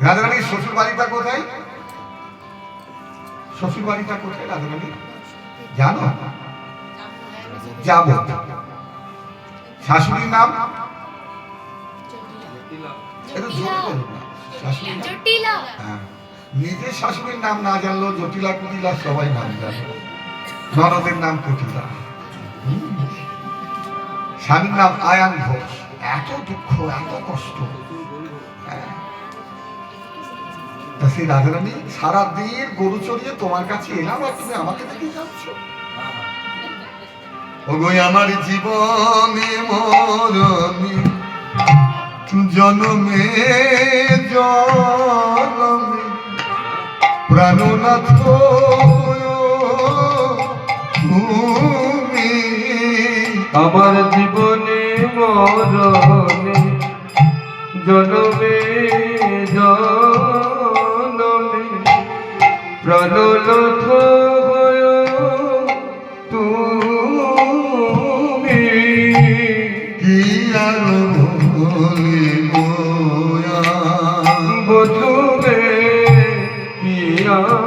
Speaker 1: রাধারানীর শ্বশুর বাড়িটা কোথায়? শ্বশুর বাড়িটা কোথায় রাধারানীর জানো? যাব। শাশুড়ির নাম একটু জোরে বলুন না। শাশুড়ির নাম? হ্যাঁ, নিজের শাশুড়ির নাম না জানলেও জটিলা কুটিলা সবাই নাম জানে। ননদের নাম কুটিলা, স্বামীর নাম আয়ান ঘোষ। এত দুঃখ, এত কষ্ট। সেই রাধারানী সারাদিন গরু চড়িয়ে তোমার কাছে এলাম আর তুমি আমাকে দেখে যাচ্ছ।
Speaker 2: ওগোই আমার জীবনে মরণে জনমে জনমে প্রাণনাথ তুমি, আমার জীবনে মরণে জনমে জনমে প্রাণনাথ তুমি, কি আর বলিব বধূ রে, কি আর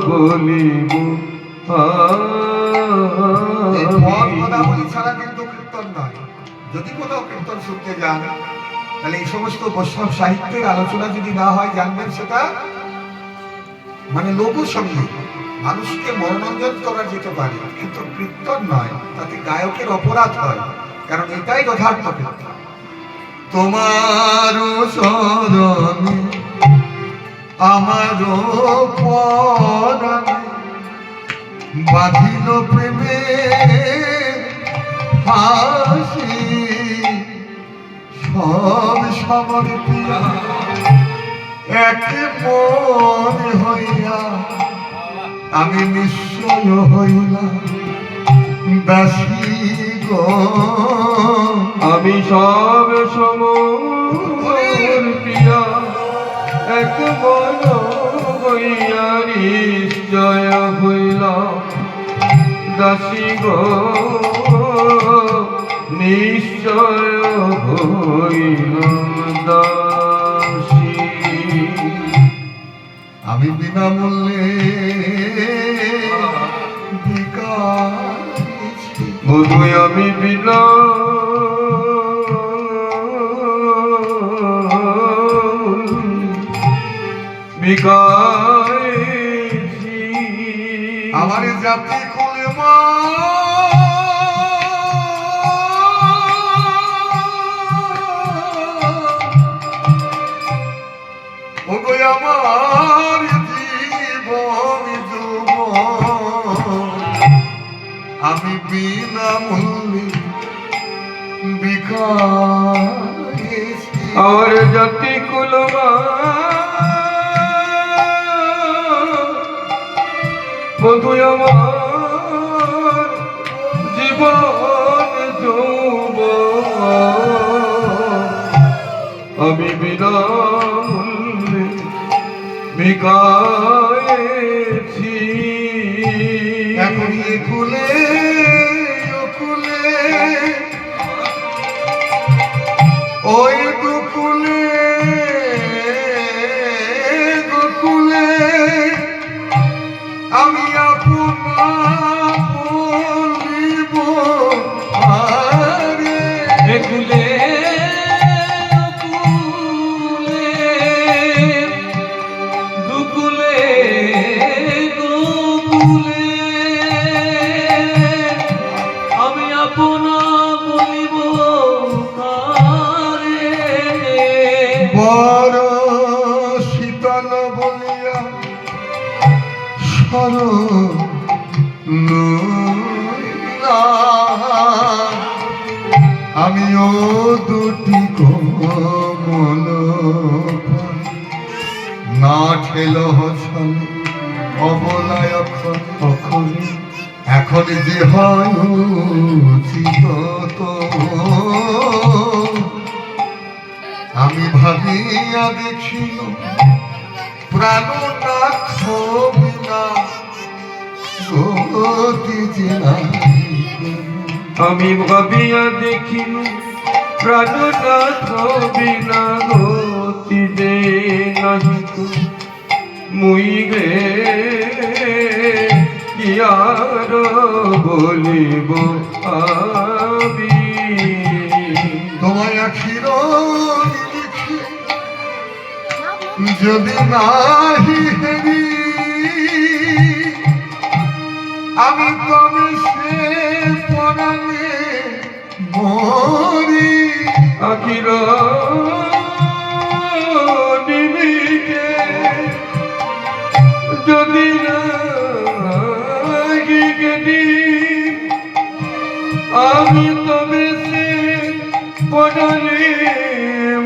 Speaker 2: বলিব।
Speaker 1: কথা বলি ছাড়া কিন্তু কীর্তন নয়। যদি কোথাও কীর্তন শুনতে যান, তাহলে এই সমস্ত বৈষ্ণব সাহিত্যের আলোচনা যদি না হয়, জানবেন সেটা মানে লোকসঙ্গীত, মানুষকে মনোরঞ্জন করা যেতে পারে, কিন্তু কীর্তন নয়, তাতে গায়কের অপরাধ হয়, কারণ এটাই যথার্থ কীর্তন।
Speaker 2: তোমার শরণে আমার পরাণে বাঁধিল প্রেমে হাসি, সব সমর পিয়া এক মনে হইয়া আমি নিশ্চয় হইলাম দাসী গো। আমি সব সমর পিয়া এক মন হইয়া নিশ্চয় হইলাম দাসী গো, নিশ্চয় হইলাম দাসী। আমি বিনামূল্যে ভিখারি, বোধহয় আমি বিনা ভিখারি। আমার জাতি কুলে মা ওগো আমার জীবন যৌবন, আমি বিনামূল্যে ভিখারি। আমার জাতি কুলে মা বন্ধু আমার জীবন যৌবন, আমি বিনামূল্যে ভিখারি। এখন কুলে কুলে ওই দুকুলে গোকুলে আমি আপনা বলিব আরে।
Speaker 3: একুলে কুলে দুকুলে গোকুলে আমি আপনা বলিব কারে।
Speaker 2: বড় শীতল বলিয়া সর আমিও দুটি কোমল না ঠেল হসলে অবলায় অখরে। এখন যে হয় উচিত তো আমি ভাবিয়া দেখিল প্রাণনাথ বিনা গতি যে নাই। আমি ভাবিয়া দেখিল প্রাণনাথ বিনা গতি যে নাহি। মুই গে কি আর বলিব আমি, তোমায় আখির লিখি যদি নাহি হেরি, আমি তবে সে পরাণে মরি। আখির নিমিকে যদি নাহি গেলি, আমি তবে সে পরাণে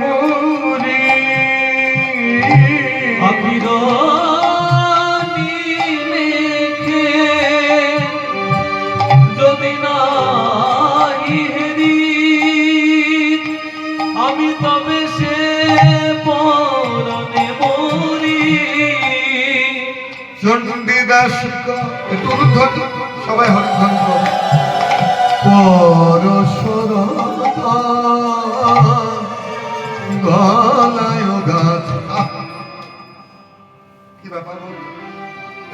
Speaker 2: মরি।
Speaker 3: আখির নিমেখে যদি নাহি হেরি, আমি তবে সে পরাণে মরি।
Speaker 2: চণ্ডীদাস একটু উদ্ধত সবাই হরিধ্বনি করো। পরশর গলায় গাছ। কি ব্যাপার বলতো?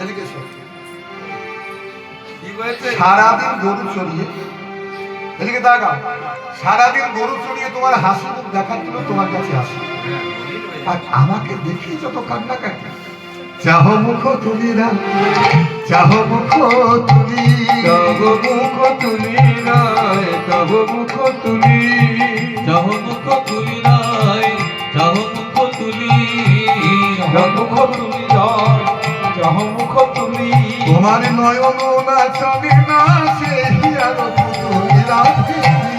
Speaker 2: এদিকে এসো।
Speaker 1: সারাদিন গরু চড়িয়ে, এদিকে তাকাও। সারাদিন গরু চড়িয়ে তোমার হাসি মুখ দেখার জন্য তোমার কাছে আসে, আর আমাকে দেখি যত কান্নাকাটি। চাহ মুখ তুলিরা, চাহ মুখ তুলি,
Speaker 2: তব মুখ তুলি রায়, তব মুখ তুলি,
Speaker 3: যাহ মুখ তুলি নাই, যাহ মুখ তুলি,
Speaker 2: যাহ মুখ তুলি রায়, যাহ মুখ তুলি।
Speaker 1: তোমার নয়ন না চলে না সে হিয়ার পুতুলিরা দেবী।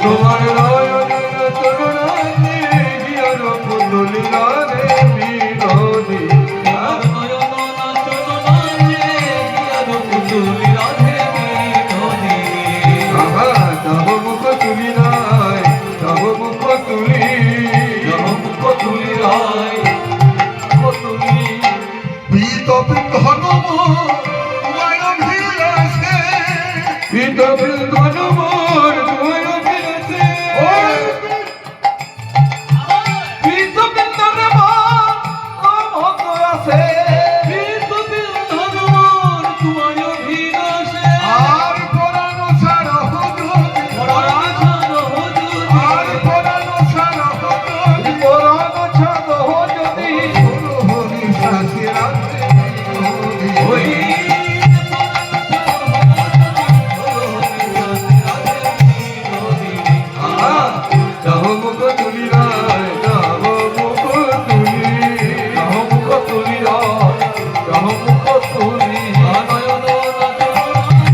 Speaker 2: তোমার নয়নের তরুণাতে হিয়ার পুতুলি রে বিনোদী।
Speaker 3: আর নয়ন নাচন নাচে, হিয়ার পুতুলি রাধে বিনোদী।
Speaker 2: আহা, তব মুখ তুলি রায়, তব মুখ তুলি,
Speaker 3: যাহ মুখ তুলি নাই,
Speaker 2: মুখ তুলি।
Speaker 1: পীত ধন তোমায় অভিলাষে,
Speaker 2: পিত বৃন্দন মোর তোমায় অভিলাষে। পিত বৃন্দন মোর ভক্ত আছে।
Speaker 3: পীত বিন্ধন মোর তোমায় অভিলাষে।
Speaker 1: আর পরানো ছাড়া হজুরি,
Speaker 3: পরাণ ছাড়ো হুজুরি,
Speaker 1: আর পরানো ছাড়া হজুরি,
Speaker 2: পরাণ ছাদ যদি
Speaker 1: হরি শাসে রাধে বিনোদী।
Speaker 3: ওই
Speaker 2: যাহ মুখ তুলি রায়, যাহ মুখ তুলি, যাহ মুখ তুলি রায়, যাহ মুখ তুলি।
Speaker 3: নয়ন নাচন নাচে,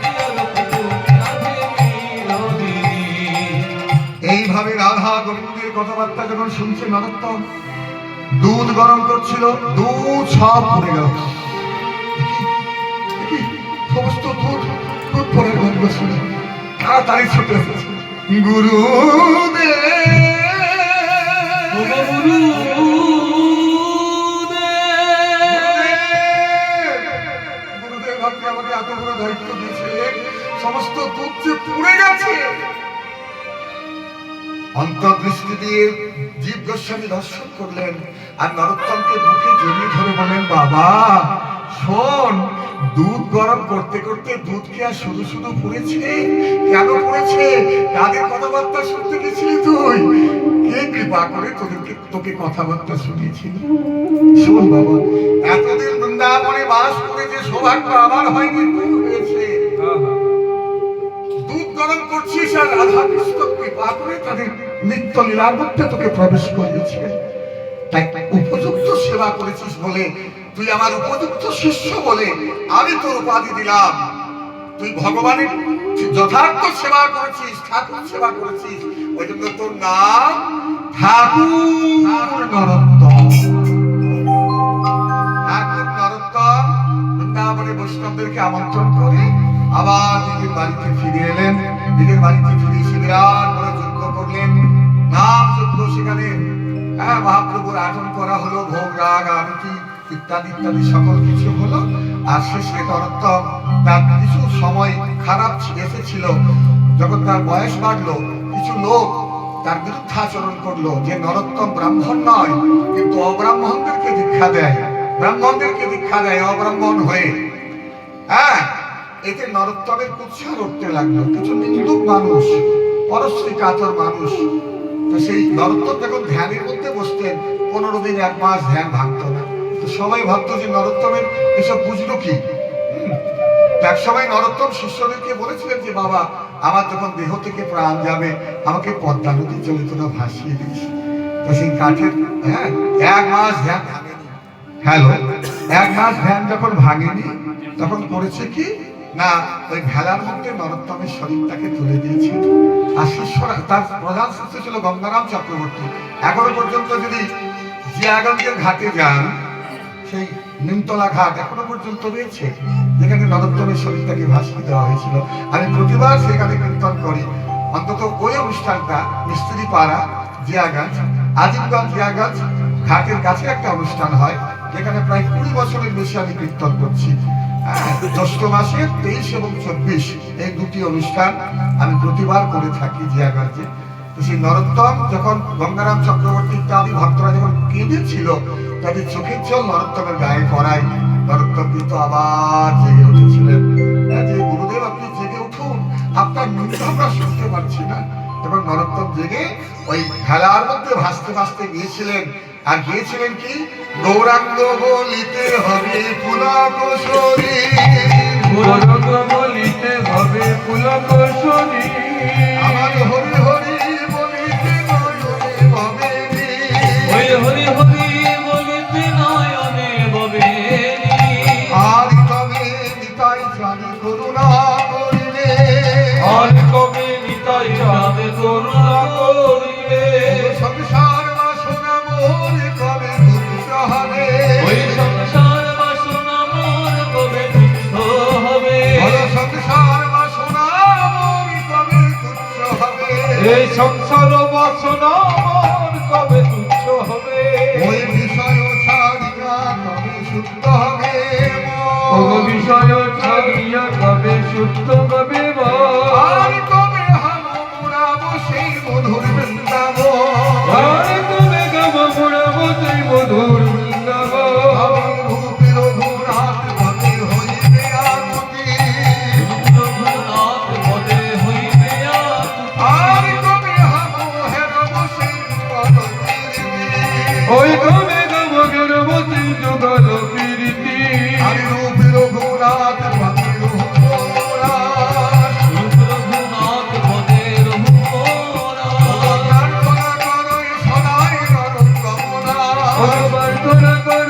Speaker 3: হিয়ার পুতুলি রাধে বিনোদী।
Speaker 1: এইভাবে রাধা গোবিন্দের কথাবার্তা যখন শুনছে নরোত্তম, দুধ গরম করছিল, দুধ সব পড়ে গেল। দেখি, সমস্ত দুধ দুধ পড়ে গল্প শুনে তাড়াতাড়ি ছুটে এসেছে গুরুদেব। গুরুদেব, আপনি আমাকে এত বড় দায়িত্ব দিয়েছিলেন, সমস্ত দুধ যে পুড়ে গেছে। অন্তর্দৃষ্টি দিয়ে জীব গোস্বামী দর্শন করলেন, আর নরোত্তমকে বুকে জড়িয়ে ধরে বলেন, বাবা শোন, দুধ গরম করতে করতে দুধ কি আর শুধু শুধু পুড়েছে? কেন পুড়েছে? কাদের কথাবার্তা শুনতে গেছিলি তুই? কে কৃপা করে তোকে কথাবার্তা শুনিয়েছিল? শোন বাবা, এতদিন বৃন্দাবনে বাস করে যে সৌভাগ্য আমার হয়নি, তোর হয়েছে। দুধ গরম করছিস আর রাধা কৃষ্ণ কৃপা করে তাদের নিত্য লীলার মধ্যে তোকে প্রবেশ করিয়েছে। তাই উপযুক্ত সেবা করেছিস বলে, তুই আমার উপযুক্ত শিষ্য বলে আমি তোর উপাধি দিলাম। তুই ভগবানের যথার্থ সেবা করেছিস, ঠাকুর সেবা করেছিস, ওই জন্য তোর নাম ঠাকুর নরোত্তম। ঠাকুর নরোত্তম বৃন্দাবনে বৈষ্ণবদেরকে আমন্ত্রণ করে আবার নিজের বাড়িতে ফিরে এলেন। নিজের বাড়িতে ফিরে এসে বিরাট বড় যজ্ঞ করলেন, নাম যজ্ঞ। সেখানে মহাপ্রভুর আটন করা হলো, ভোগ রাগ আরতি ইত্যাদি ইত্যাদি সকল কিছু হলো। আর শেষে নরোত্তম তার কিছু সময় খারাপ এসেছিল, যখন তার বয়স বাড়লো, কিছু লোক তার বিরুদ্ধাচরণ করলো যে নরোত্তম ব্রাহ্মণ নয়, কিন্তু অব্রাহ্মণদেরকে দীক্ষা দেয়, ব্রাহ্মণদেরকে দীক্ষা দেয় অব্রাহ্মণ হয়ে। এতে নরোত্তমের কুৎসা উঠতে লাগলো। কিছু নিন্দুক মানুষ, পরশ্রী কাতর মানুষ, তো সেই নরোত্তম যখন ধ্যানের মধ্যে বসতেন, 15 দিন 1 মাস ধ্যান ভাঙতো না। তো সবাই ভাবতো যে নরোত্তমের এসব বুঝলো কি। এক সময় নরোত্তম শিষ্যদেরকে বলেছিলেন যে, বাবা আমার যখন দেহ থেকে প্রাণ যাবে, আমাকে পদ্মা নদীর জলে তোরা ভাসিয়ে দিস। তো সেই কাঠের 1 মাস ধ্যান ভাঙেনি। হ্যালো, 1 মাস ধ্যান যখন ভাঙেনি, তখন করেছে কি না, ওই ভেলার মধ্যে নরোত্তমের শরীরটাকে তুলে দিয়েছিল। আর শিষ্যরা, তার প্রধান শিষ্য ছিল গঙ্গারাম চক্রবর্তী। এখনো পর্যন্ত যদি জিয়াগঞ্জের ঘাটে যান, সেই নিমতলা ঘাট এখনো পর্যন্ত রয়েছে, যেখানে নরোত্তমের শরীরটাকে ভাসিয়ে দেওয়া হয়েছিল। আমি প্রতিবার সেখানে কীর্তন করি। অন্তত ওই অনুষ্ঠানটা মিস্ত্রি পাড়া জিয়াগঞ্জ, আজিমগঞ্জ জিয়াগঞ্জ ঘাটের কাছে একটা অনুষ্ঠান হয়, যেখানে প্রায় 20 বছরের বেশি আমি কীর্তন করছি। জ্যৈষ্ঠ মাসে 23 এবং 24 এই দুটি অনুষ্ঠান আমি প্রতিবার করে থাকি জিয়াগঞ্জে। তো সেই নরোত্তম যখন গঙ্গারাম চক্রবর্তী ইত্যাদি ভক্তরা যখন কেঁদেছিল, তাদের চোখের জল নরোত্তমের গায়ে পড়ায়। নরোত্তম কিন্তু আবার জেগে উঠেছিলেন, যে গুরুদেব আপনি জেগে উঠুন, আপনার মৃত্যু আমরা শুনতে পাচ্ছি না। এবং নরোত্তম জেগে ওই খেলার মধ্যে ভাসতে ভাসতে গিয়েছিলেন, আর গিয়েছিলেন কি, গৌরাঙ্গ বলিতে হবে পুলক শরীর,
Speaker 2: গৌরাঙ্গ বলিতে হবে পুলক শরীর,
Speaker 1: আমার হরি হরি বলিতে নয়নে ভবে
Speaker 3: ওই হরি হরি বলিতে নয়নে ববে
Speaker 1: আর তবে নিতাই জানি করুণা করিবে,
Speaker 2: আর কবে নিতাই রাধে করুণা করিবে,
Speaker 1: সংসার বাসনা মোর কবে তুচ্ছ হবে,
Speaker 3: ওই সংসার বাসনা মোর কবে তুচ্ছ হবে,
Speaker 1: সংসার বাসনা মোর কবে তুচ্ছ হবে,
Speaker 2: এই সংসার বাসনা মোর কবে তুচ্ছ হবে,
Speaker 1: ওই বিষয় ছাড়িয়া কবে শুদ্ধ হবে
Speaker 2: ও বিষয় ছাড়িয়া কবে শুদ্ধ হবে
Speaker 1: আর কবে হামুরাব সেই মধুর বৃন্দাবন,
Speaker 2: আর কবে গম ঘুরাবো সেই মধুর বৃন্দাবন,
Speaker 1: রূপ রঘুনাথ কবে হইবে আকুতি,
Speaker 3: রঘুনাথ পদে হইবে আকুতি,
Speaker 1: আর কবে হামু হেরব সেই পদকীর্তি,
Speaker 2: ওই কবে গম ঘুরাবো সেই যুগল প্রীতি,
Speaker 1: আর রূপ রঘুনাথ কবে রঘুনাথ,
Speaker 3: রঘুনাথ পদে রঘুনাথ,
Speaker 1: প্রার্থনা করো সদাই নরক কমনা,
Speaker 2: প্রার্থনা কর